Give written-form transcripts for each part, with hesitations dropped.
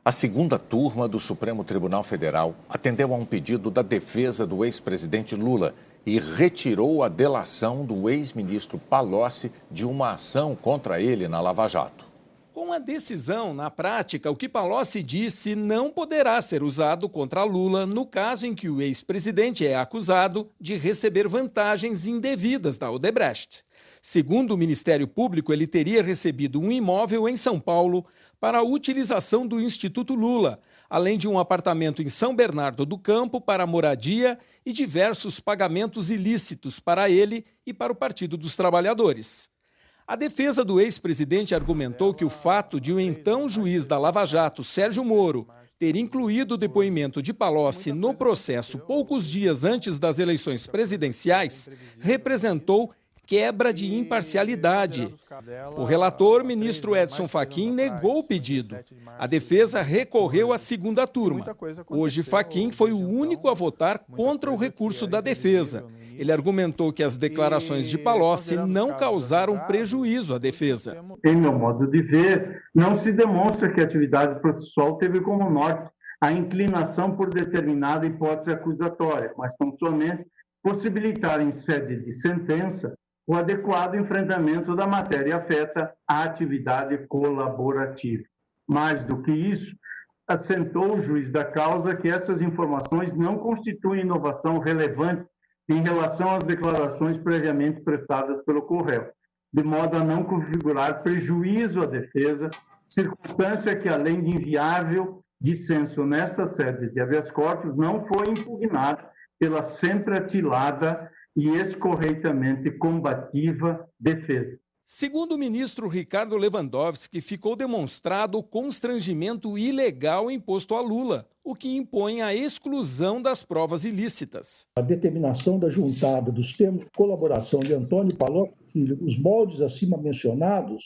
A segunda turma do Supremo Tribunal Federal atendeu a um pedido da defesa do ex-presidente Lula e retirou a delação do ex-ministro Palocci de uma ação contra ele na Lava Jato. Com a decisão, na prática, o que Palocci disse não poderá ser usado contra Lula no caso em que o ex-presidente é acusado de receber vantagens indevidas da Odebrecht. Segundo o Ministério Público, ele teria recebido um imóvel em São Paulo para a utilização do Instituto Lula, além de um apartamento em São Bernardo do Campo para moradia e diversos pagamentos ilícitos para ele e para o Partido dos Trabalhadores. A defesa do ex-presidente argumentou que o fato de o então juiz da Lava Jato, Sérgio Moro, ter incluído o depoimento de Palocci no processo poucos dias antes das eleições presidenciais representou quebra de imparcialidade. O relator, ministro Edson Fachin, negou o pedido. A defesa recorreu à segunda turma. Hoje, Fachin foi o único a votar contra o recurso da defesa. Ele argumentou que as declarações de Palocci não causaram prejuízo à defesa. Em meu modo de ver, não se demonstra que a atividade processual teve como norte a inclinação por determinada hipótese acusatória, mas tão somente possibilitar em sede de sentença o adequado enfrentamento da matéria afeta à atividade colaborativa. Mais do que isso, assentou o juiz da causa que essas informações não constituem inovação relevante em relação às declarações previamente prestadas pelo réu, de modo a não configurar prejuízo à defesa, circunstância que, além de inviável dissenso nesta sede de habeas corpus, não foi impugnada pela sempre atilada e escorreitamente combativa defesa. Segundo o ministro Ricardo Lewandowski, ficou demonstrado o constrangimento ilegal imposto a Lula, o que impõe a exclusão das provas ilícitas. A determinação da juntada dos termos de colaboração de Antônio Palocci Filho, os moldes acima mencionados,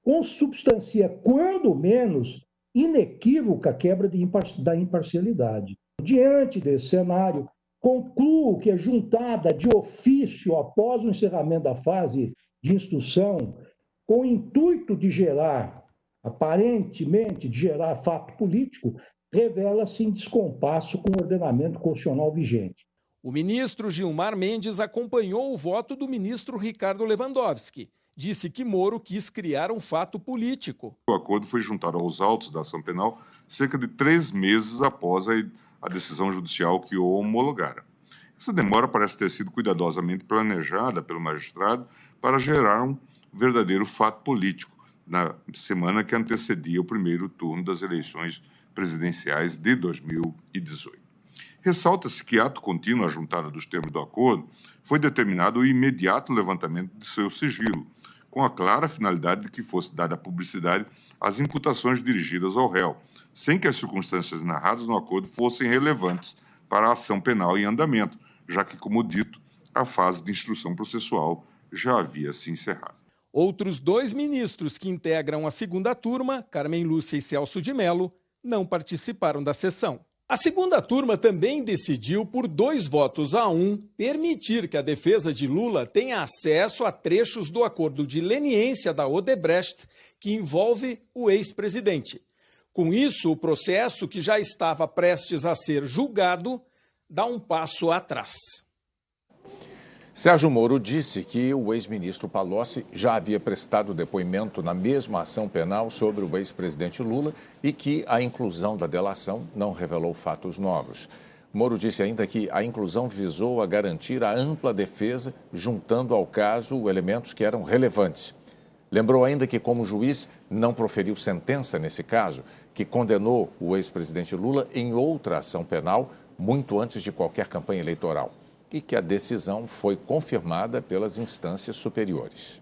consubstancia, quando menos, inequívoca quebra da imparcialidade. Diante desse cenário, concluo que a juntada de ofício após o encerramento da fase de instrução, com o intuito de gerar, aparentemente, de gerar fato político, revela-se em descompasso com o ordenamento constitucional vigente. O ministro Gilmar Mendes acompanhou o voto do ministro Ricardo Lewandowski. Disse que Moro quis criar um fato político. O acordo foi juntado aos autos da ação penal cerca de 3 meses após a decisão judicial que o homologara. Essa demora parece ter sido cuidadosamente planejada pelo magistrado para gerar um verdadeiro fato político na semana que antecedia o primeiro turno das eleições presidenciais de 2018. Ressalta-se que, ato contínuo à juntada dos termos do acordo, foi determinado o imediato levantamento de seu sigilo, com a clara finalidade de que fosse dada publicidade às imputações dirigidas ao réu, sem que as circunstâncias narradas no acordo fossem relevantes para a ação penal em andamento, já que, como dito, a fase de instrução processual já havia se encerrado. Outros 2 ministros que integram a segunda turma, Carmen Lúcia e Celso de Mello, não participaram da sessão. A segunda turma também decidiu, por 2 votos a 1, permitir que a defesa de Lula tenha acesso a trechos do acordo de leniência da Odebrecht, que envolve o ex-presidente. Com isso, o processo, que já estava prestes a ser julgado, dá um passo atrás. Sérgio Moro disse que o ex-ministro Palocci já havia prestado depoimento na mesma ação penal sobre o ex-presidente Lula e que a inclusão da delação não revelou fatos novos. Moro disse ainda que a inclusão visou a garantir a ampla defesa, juntando ao caso elementos que eram relevantes. Lembrou ainda que, como juiz, não proferiu sentença nesse caso, que condenou o ex-presidente Lula em outra ação penal muito antes de qualquer campanha eleitoral, e que a decisão foi confirmada pelas instâncias superiores.